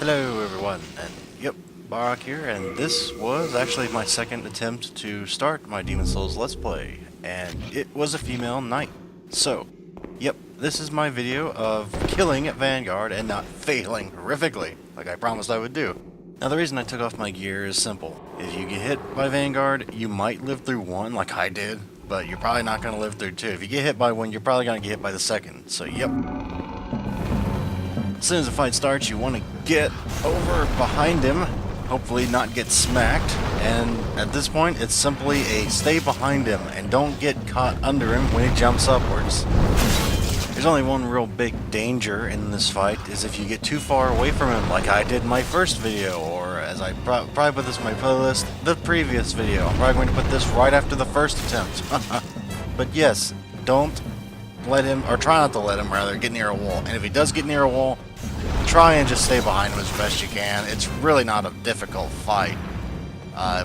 Hello everyone, and yep, Barak here, and this was actually my second attempt to start my Demon's Souls Let's Play, and it was a female knight. So, yep, this is my video of killing at Vanguard and not failing horrifically, like I promised I would do. Now the reason I took off my gear is simple. If you get hit by Vanguard, you might live through one, like I did, but you're probably not going to live through two. If you get hit by one, you're probably going to get hit by the second, so yep. As soon as the fight starts, you want to get over behind him, hopefully not get smacked, and at this point it's simply a stay behind him and don't get caught under him when he jumps upwards. There's only one real big danger in this fight, is if you get too far away from him like I did in my first video, or as I probably put this in my playlist, the previous video. I'm probably going to put this right after the first attempt. But yes, don't let him, or try not to let him rather, get near a wall. And if he does get near a wall, try and just stay behind him as best you can. It's really not a difficult fight.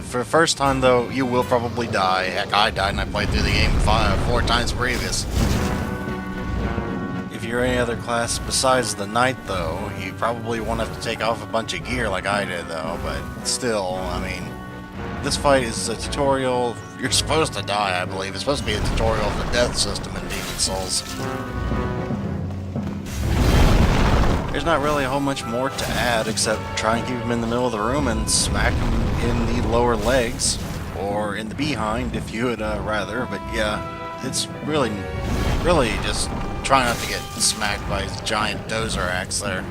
For the first time though, you will probably die. Heck, I died and I played through the game 4 times previous. If you're any other class besides the knight though, you probably won't have to take off a bunch of gear like I did though, but still, I mean, this fight is a tutorial. You're supposed to die, I believe. It's supposed to be a tutorial of the death system in Demon's Souls. There's not really a whole much more to add except try and keep him in the middle of the room and smack him in the lower legs, or in the behind if you would rather, but yeah, it's really just try not to get smacked by his giant dozer axe there.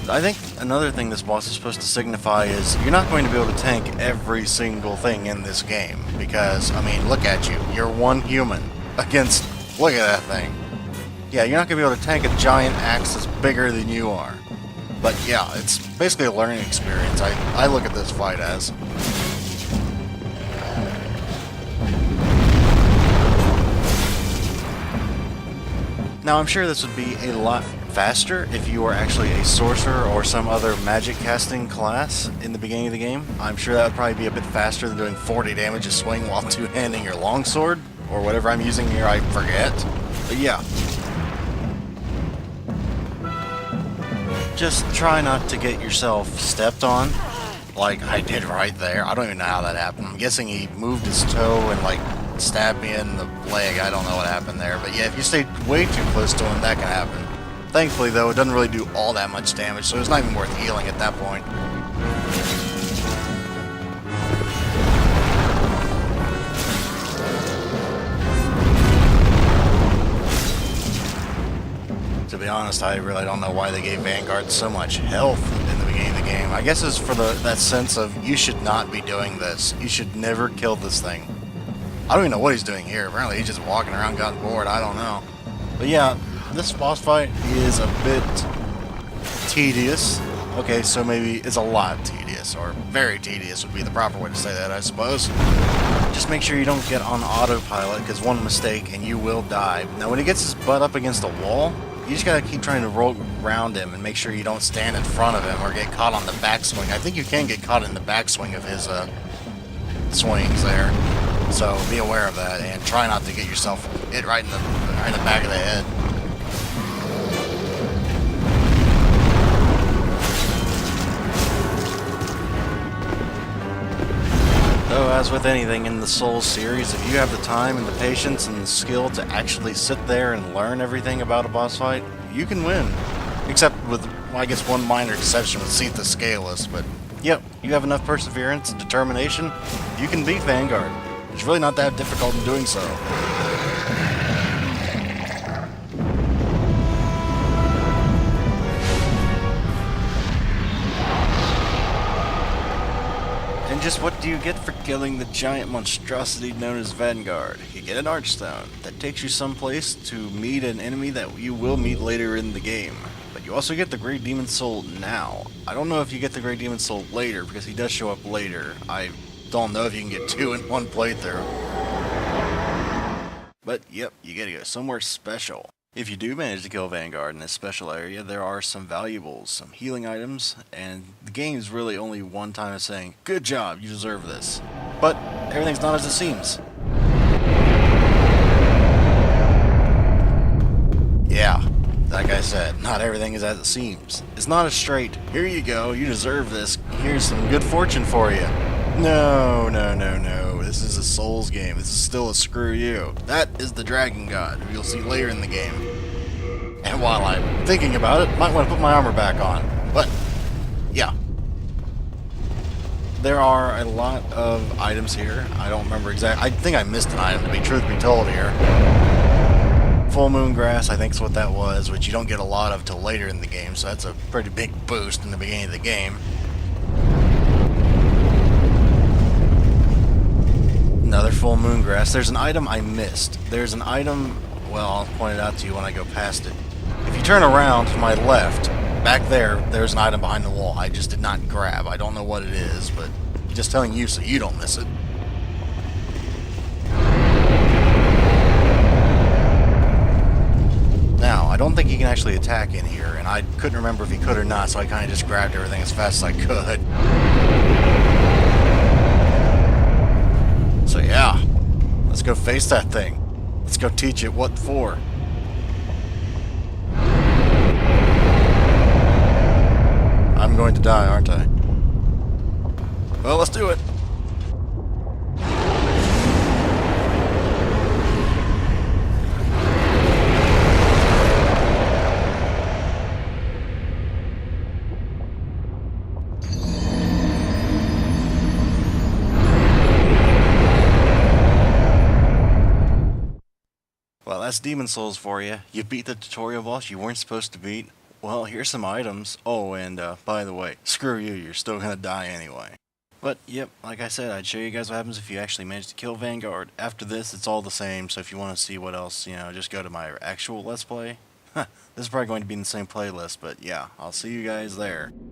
I think another thing this boss is supposed to signify is you're not going to be able to tank every single thing in this game, because, I mean, look at you. You're one human against, look at that thing. Yeah, you're not going to be able to tank a giant axe that's bigger than you are. But yeah, it's basically a learning experience. I look at this fight as. Now, I'm sure this would be a lot faster if you were actually a sorcerer or some other magic casting class in the beginning of the game. I'm sure that would probably be a bit faster than doing 40 damage a swing while two-handing your longsword, or whatever I'm using here, I forget. But yeah. Just try not to get yourself stepped on, like I did right there. I don't even know how that happened. I'm guessing he moved his toe and like stabbed me in the leg. I don't know what happened there. But yeah, if you stay way too close to him, that can happen. Thankfully, though, it doesn't really do all that much damage, so it's not even worth healing at that point. To be honest, I really don't know why they gave Vanguard so much health in the beginning of the game. I guess it's for that sense of, you should not be doing this. You should never kill this thing. I don't even know what he's doing here. Apparently he's just walking around, got bored. I don't know. But yeah, this boss fight is a bit tedious. Okay, so maybe it's a lot tedious, or very tedious would be the proper way to say that, I suppose. Just make sure you don't get on autopilot, because one mistake and you will die. Now, when he gets his butt up against a wall, you just gotta keep trying to roll around him and make sure you don't stand in front of him or get caught on the backswing. I think you can get caught in the backswing of his swings there. So be aware of that and try not to get yourself hit right in the back of the head. So as with anything in the Souls series, if you have the time and the patience and the skill to actually sit there and learn everything about a boss fight, you can win. Except with, well, I guess, one minor exception with Seath the Scaleless, but yep, you have enough perseverance and determination, you can beat Vanguard. It's really not that difficult in doing so. And just what do you get for killing the giant monstrosity known as Vanguard? You get an Archstone that takes you someplace to meet an enemy that you will meet later in the game. But you also get the Great Demon Soul now. I don't know if you get the Great Demon Soul later, because he does show up later. I don't know if you can get 2 in one playthrough. But yep, you gotta go somewhere special. If you do manage to kill Vanguard in this special area, there are some valuables, some healing items, and the game's really only one time of saying, good job, you deserve this. But everything's not as it seems. Yeah, like I said, not everything is as it seems. It's not a straight, here you go, you deserve this, here's some good fortune for you. No, no, no, no. This is a Souls game. This is still a screw you. That is the Dragon God, who you'll see later in the game. And while I'm thinking about it, might want to put my armor back on. But, yeah. There are a lot of items here. I don't remember exactly. I think I missed an item, to be truth be told here. Full moon grass, I think is what that was, which you don't get a lot of till later in the game, so that's a pretty big boost in the beginning of the game. Another full moon grass. There's an item I missed. There's an item, well, I'll point it out to you when I go past it. If you turn around to my left, back there's an item behind the wall I just did not grab. I don't know what it is, but I'm just telling you so you don't miss it. Now, I don't think you can actually attack in here, and I couldn't remember if you could or not, so I kind of just grabbed everything as fast as I could. So yeah, let's go face that thing. Let's go teach it what for. I'm going to die, aren't I? Well, let's do it. Well, that's Demon Souls for you. You beat the tutorial boss you weren't supposed to beat. Well, here's some items. Oh, and by the way, screw you, you're still gonna die anyway. But, yep, like I said, I'd show you guys what happens if you actually manage to kill Vanguard. After this, it's all the same, so if you want to see what else, just go to my actual Let's Play. This is probably going to be in the same playlist, but yeah, I'll see you guys there.